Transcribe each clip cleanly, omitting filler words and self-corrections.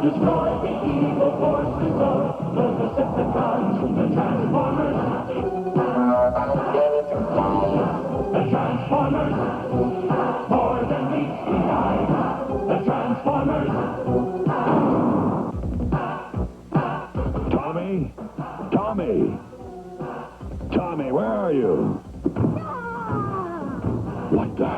destroy the evil forces of the Decepticons, the Transformers. The Transformers, more than meets the eye. The Transformers. Tommy? Tommy! Tommy, where are you? What the?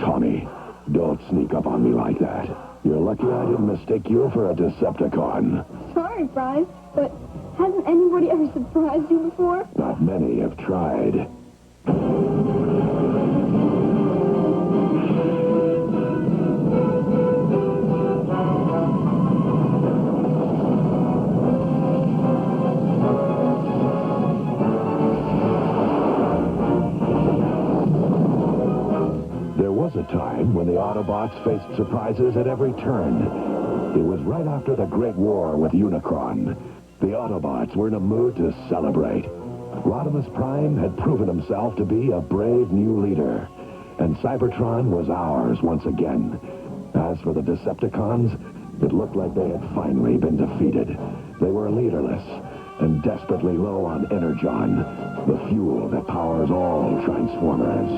Tommy, don't sneak up on me like that. You're lucky I didn't mistake you for a Decepticon. Sorry, Prime, but hasn't anybody ever surprised you before? Not many have tried. There was a time when the Autobots faced surprises at every turn. It was right after the Great War with Unicron. The Autobots were in a mood to celebrate. Optimus Prime had proven himself to be a brave new leader, and Cybertron was ours once again. As for the Decepticons, it looked like they had finally been defeated. They were leaderless and desperately low on energon, the fuel that powers all Transformers.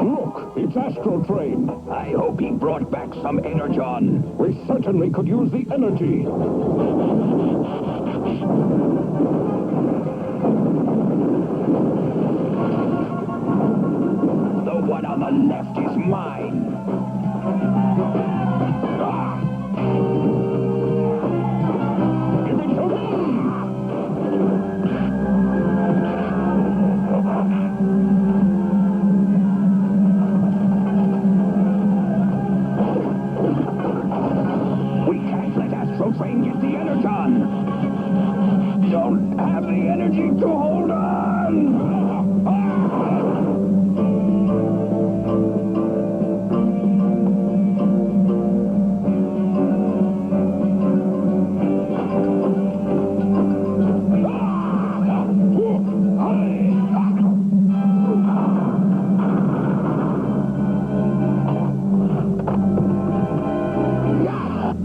Look, it's Astro Train. I hope he brought back some energon. We certainly could use the energy. The one on the left is mine. Ah! Give it to me! We can't let Astro Train get the energon. Don't have the energy to hold on.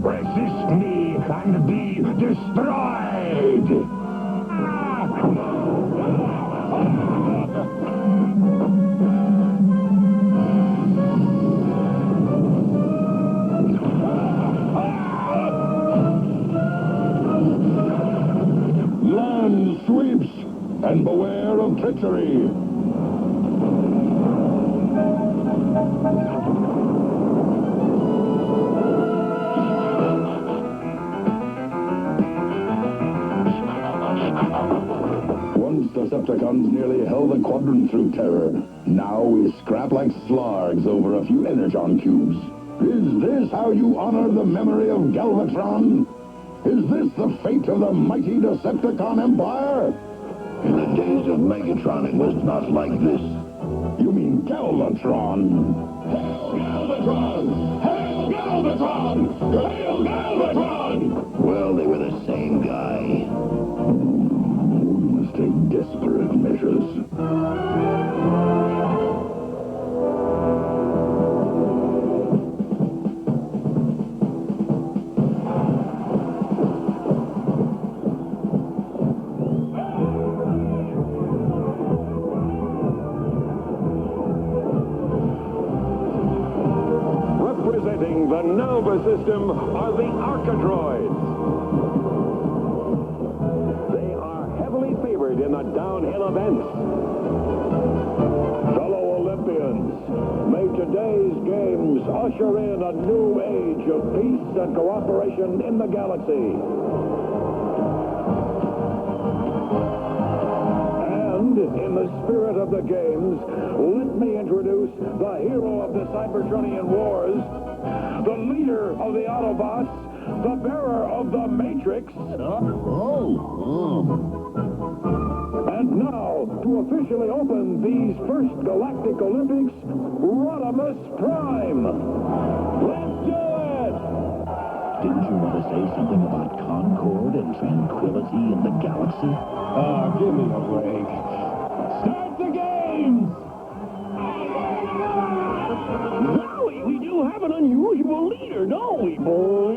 Resist me and be destroyed! Land sweeps, and beware of treachery. Once the Decepticons nearly held the quadrant through terror. Now we scrap like slargs over a few energon cubes. Is this how you honor the memory of Galvatron? Is this the fate of the mighty Decepticon Empire? In the days of Megatron, it was not like this. You mean Galvatron? Hail Galvatron! Hail Galvatron! Hail Galvatron! Well, they were the same guy. We must take desperate measures. Representing the Nova system are the Archadroids. They are heavily favored in the downhill events. Fellow Olympians, may today's games usher in a new age of peace and cooperation in the galaxy. And in the spirit of the games, let me introduce the hero of the Cybertronian Wars, the leader of the Autobots, the bearer of the Matrix. And now, to officially open these first Galactic Olympics, Optimus Prime. Let's do it! Didn't you want to say something about concord and tranquility in the galaxy? Give me a break. Start the games! Zowie, we do have an unusual leader, don't we, boy?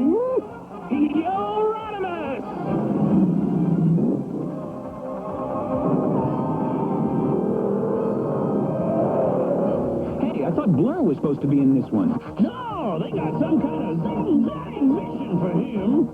Optimus! Hey, I thought Blur was supposed to be in this one. No, they got some kind of zing-zang mission for him.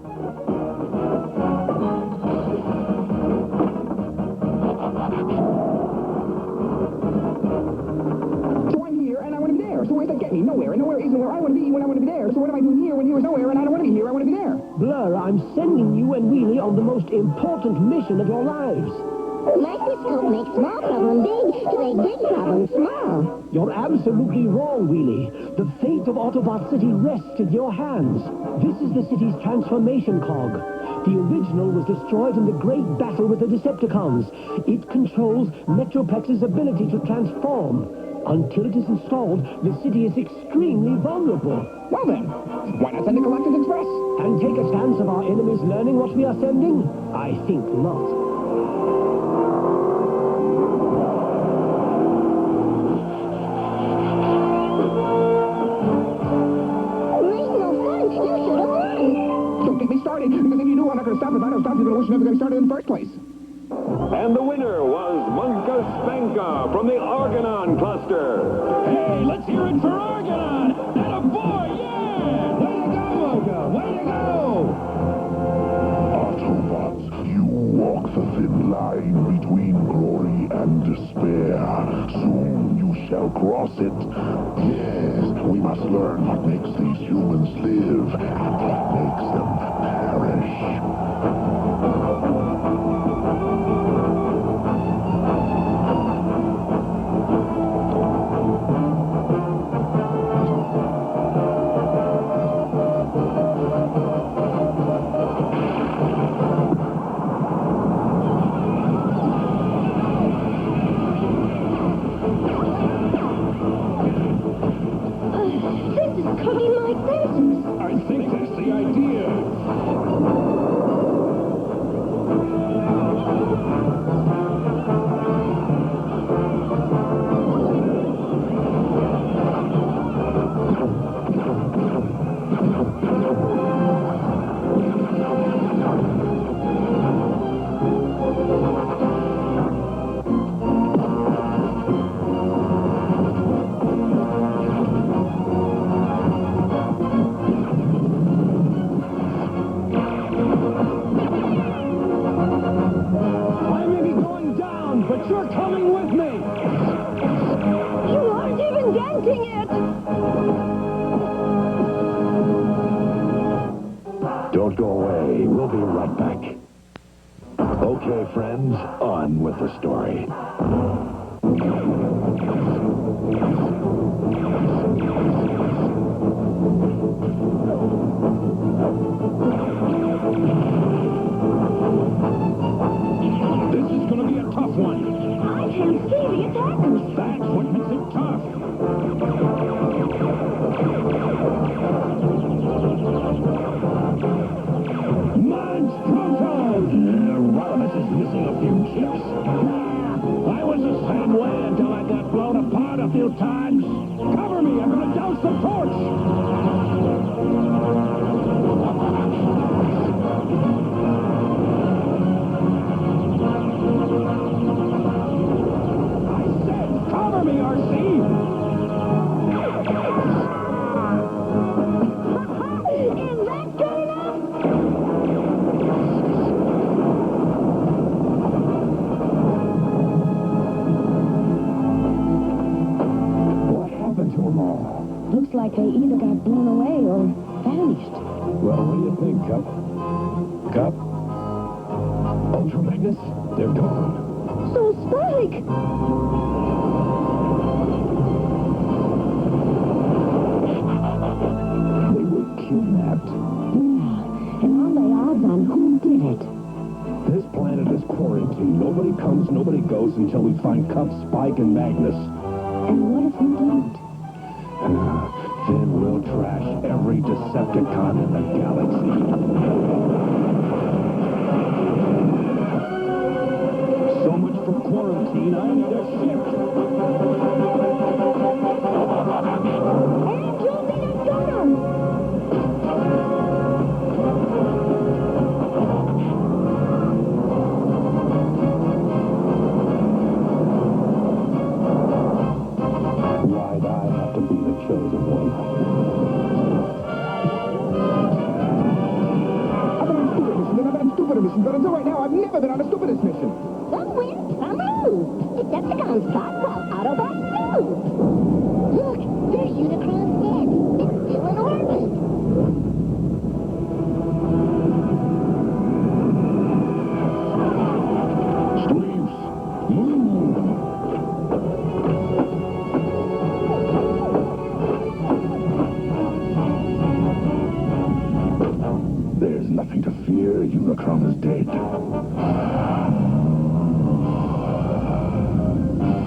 So I'm here, and I want to be there. So where does that get me? Nowhere. And nowhere isn't where I want to be when I want to be there. So what am I doing here when here's nowhere, and I don't want to be here? I want to be there. Blur, I'm sending you and Wheelie on the most important mission of your lives. Microscope makes small problem big to make big problem small. You're absolutely wrong, Wheelie. The fate of Autobot City rests in your hands. This is the city's transformation cog. The original was destroyed in the great battle with the Decepticons. It controls Metroplex's ability to transform. Until it is installed, the city is extremely vulnerable. Well then, why not send the Galactic Express? And take a chance of our enemies learning what we are sending? I think not. Because if you do, I'm not going to stop. If I don't stop, you're going to wish you never going to start it in the first place. And the winner was Wonka Spanka from the Argonon cluster. Hey, let's hear it for Argonon! Atta boy, yeah! Way to go, Wonka! Way to go! Autobots, you walk the thin line between glory and despair. Soon you shall cross it. Yes, we must learn what makes these humans live and what makes them perish. I think that's the idea. But you're coming with me! You aren't even denting it! Don't go away. We'll be right back. Okay, friends, on with the story. This is going to be a tough one. I can't see the attackers. That's what makes it tough. Rodimus is missing a few chips. I was the same way until I got blown apart a few times. Cover me, I'm going to douse the torch. Cover me, RC! Is that good enough? What happened to them all? Looks like they either got blown away or vanished. Well, what do you think, Cup? Cup? Ultra Magnus? They're gone. So Spike! They were kidnapped. Yeah, and all the odds on who did it. This planet is quarantined. Nobody comes, nobody goes until we find Cup, Spike, and Magnus. And what if we don't? Then we'll trash every Decepticon in the galaxy. So much for quarantine. I need a ship. And you'll be the governor. Why'd I have to be the chosen one? I've been on stupider missions, but until right now, I've never been on a stupidest mission. Some win, some lose. Decepticons talk while Autobots snooze. Look, there's Unicron's head. It's still in orbit. Sleeves, move! There's nothing to fear. Unicron is dead.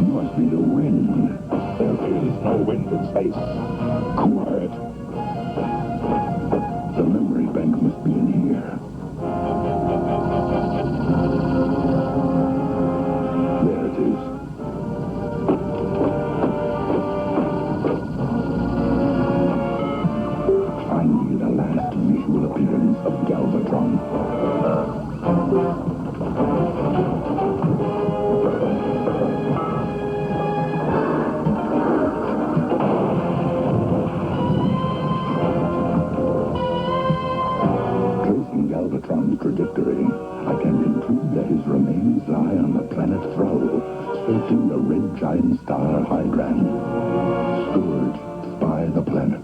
Must be the wind. There is no wind in space. Quiet. The memory bank must be in here. There it is. Finally, the last visual appearance of Galvatron. Tracing Galvatron's trajectory, I can conclude that his remains lie on the planet Thrall, circling the red giant star Hydran. Scourge, spy the planet.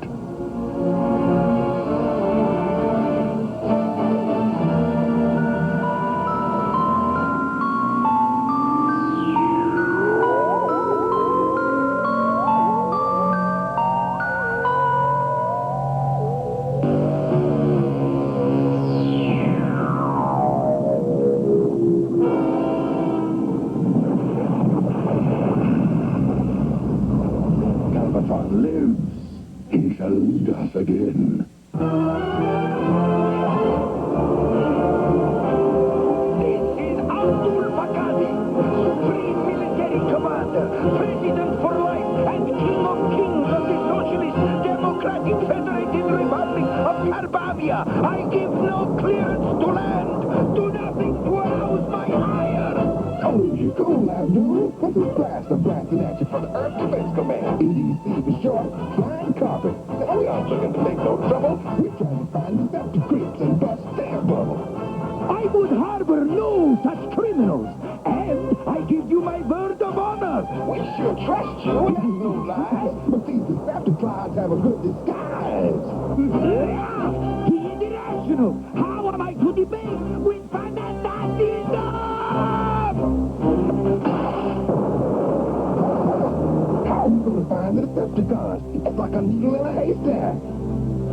Galvatron lives. He shall lead us again. This is Abdul Baghdadi, Supreme Military Commander, President for life, and King of Kings of the Socialist Democratic Federated Republic of Tarbavia. I give no clearance to land. Do nothing to arouse my ire. Don't lose your cool, Abdul. This is Blaster blasting at you from the Earth Defense Command. EDC for short, flying carpet. Now, we aren't looking to make no trouble. We're trying to find deceptive creeps and bust their bubble. I would harbor no such criminals, and I give you my word of honor. We sure trust you. That's no lies. But these Decepticons have a good disguise. He is irrational. How am I to debate with fanatism? How are we going to find the Decepticons? It's like a needle in a haystack.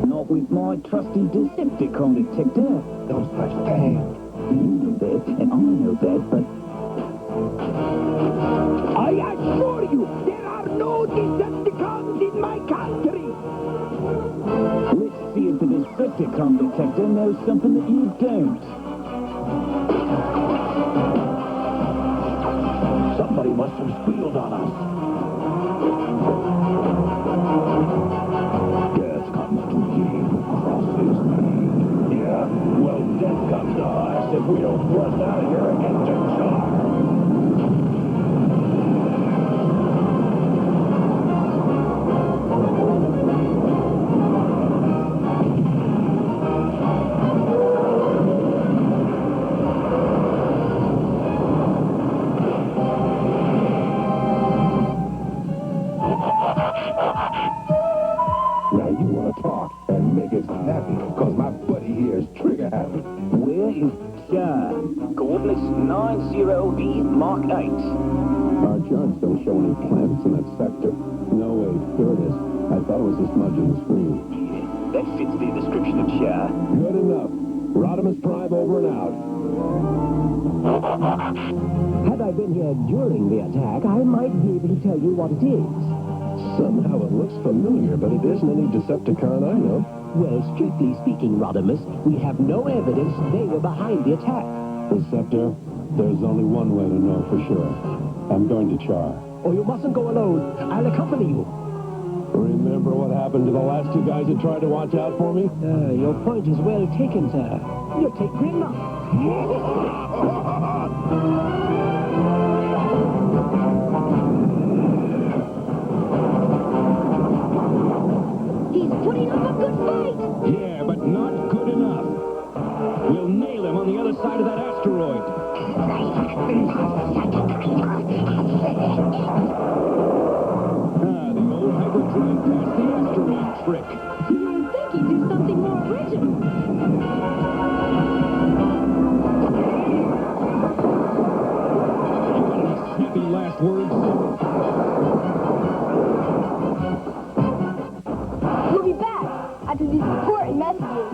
Not with my trusty Decepticon detector. No such thing. You know that, and I know that, but I assure you, there are no Decepticons in my country. let's see if the Decepticon detector knows something that you don't. Somebody must have squealed on us. Death comes to he who crosses me. Yeah, well, death comes to us if we don't run out of here against the Tsar. Now you want to talk and make it snappy, because my buddy here is trigger happy. Where is Char? Coordinates 90V Mark 8. Our charts don't show any planets in that sector. No, wait, here it is. I thought it was a smudge on the screen. That fits the description of Char. Good enough. Optimus Prime over and out. Had I been here during the attack, I might be able to tell you what it is. Somehow it looks familiar, but it isn't any Decepticon I know. Well, strictly speaking, Rodimus, we have no evidence they were behind the attack. Deceptor, there's only one way to know for sure. I'm going to Char. Oh, you mustn't go alone. I'll accompany you. Remember what happened to the last two guys that tried to watch out for me? Your point is well taken, sir. You take grim luck. He's putting up a good fight. Yeah, but not good enough. We'll nail him on the other side of that asteroid. The old hyperdrive past the asteroid trick. You'd think he'd do something more original. You got any snappy last words? We'll be back after these important messages.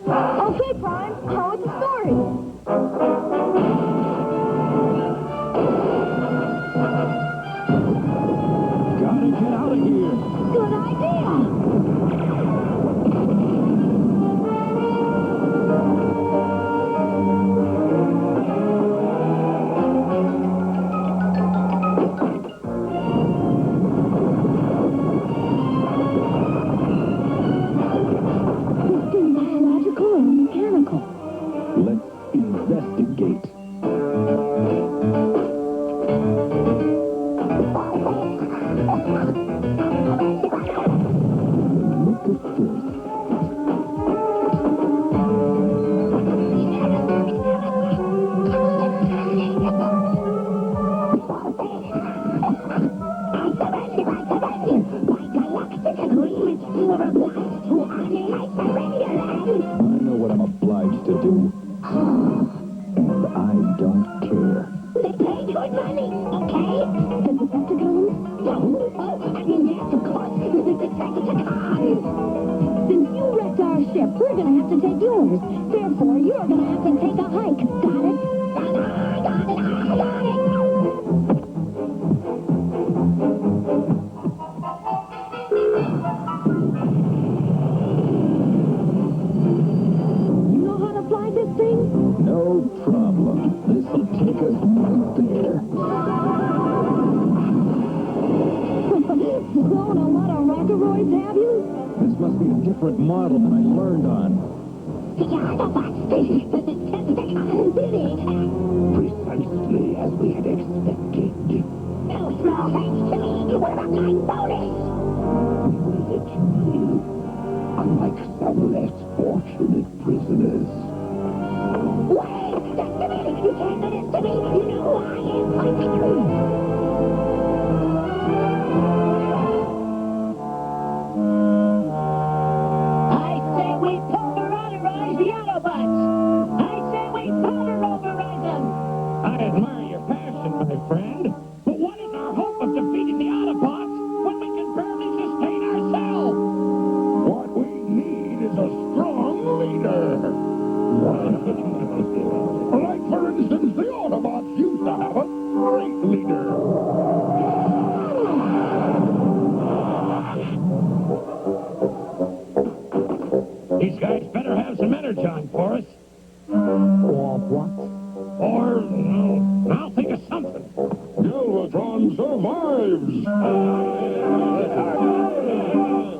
Okay, Prime, how is the story? Gotta get out of here. Good idea. This thing biological or mechanical? Let's investigate. I know what I'm obliged to do. And I don't care. They pay good money, okay? The Decepticons? No. Oh, I mean, yes, of course. The Decepticons. Since you wrecked our ship, we're gonna have to take yours. Therefore, you're gonna have to take a hike. Got it? Got it. You know how to fly this thing? No problem. This'll take us right there. Flown a lot of rockoroids, have you? This must be a different model than I learned on. The Autobots, the Decepticons did it. Precisely as we had expected. No small thanks to me. What about my bonus? We will let you live, unlike some less fortunate prisoners. Wait, just a minute. You can't do this to me. You know who I am. I say we pulverize the Autobots. I say we pulverize them. I admire your passion, my friend. But what is our hope of defeating the Autobots when we can barely sustain ourselves? What we need is a strong leader. Like, for instance, the Autobots used to have a great leader. These guys better have some energon for us. Or what? Or, I'll think of something. Galvatron survives.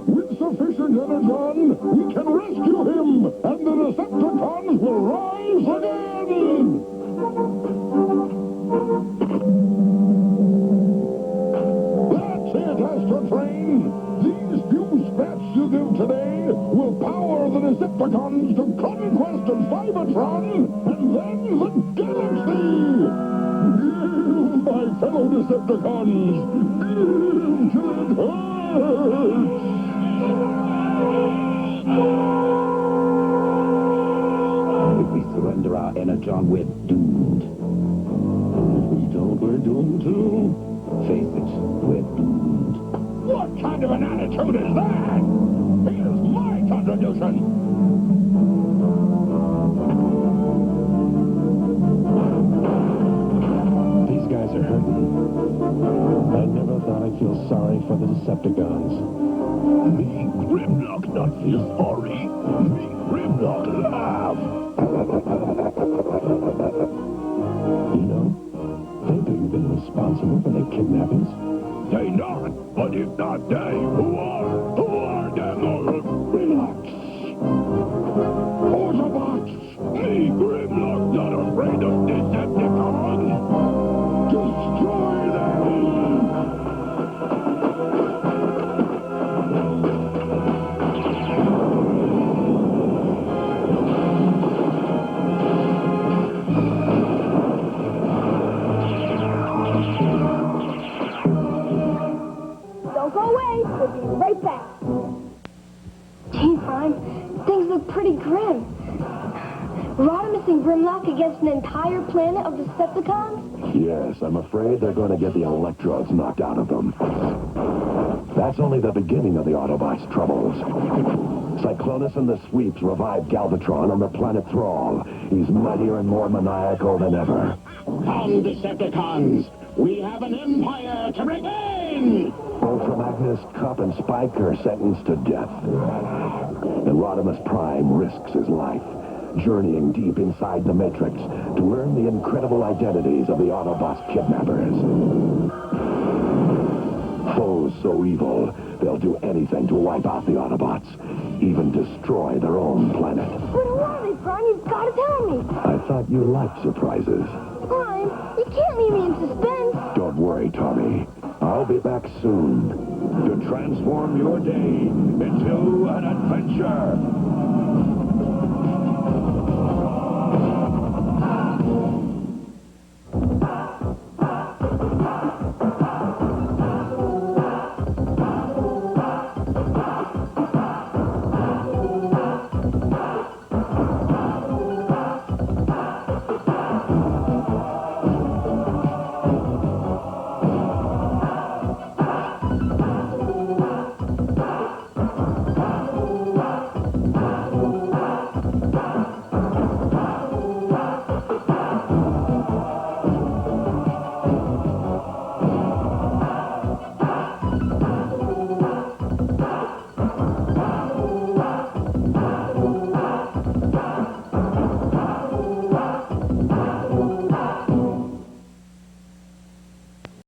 With sufficient energon, we can rescue him, and the Decepticons will rise again. That's it, Astro Train. These few spats you give today will power the Decepticons to conquest of Cybertron and then the galaxy. My fellow Decepticons, give till it hurts. If we surrender our energon, we're doomed. If we don't, we're doomed too. Face it, we're doomed. What kind of an attitude is that? Here's my contribution. These guys are hurting. I never thought I'd feel sorry for the Decepticons. Me, Grimlock, not feel sorry. Me, Grimlock, laugh. You know, they think you've been responsible for the kidnappings. They not, but if not they, who are? Who are them? Relax. Autobots, me, Grimlock, not afraid of Decepticons. Destroy them! Don't go away. We'll be right back. Gee, Prime, things look pretty grim. Rodimus and Grimlock against an entire planet of Decepticons? Yes, I'm afraid they're going to get the electrodes knocked out of them. That's only the beginning of the Autobots' troubles. Cyclonus and the Sweeps revived Galvatron on the planet Thrall. He's mightier and more maniacal than ever. Come, Decepticons! We have an empire to regain! Ultra Magnus, Cup, and Spike are sentenced to death. And Rodimus Prime risks his life, journeying deep inside the Matrix to learn the incredible identities of the Autobots kidnappers. Foes so evil, they'll do anything to wipe out the Autobots, even destroy their own planet. But who are they, Prime? You've got to tell me. I thought you liked surprises. Prime, you can't leave me in suspense. Don't worry, Tommy. I'll be back soon to transform your day into an adventure.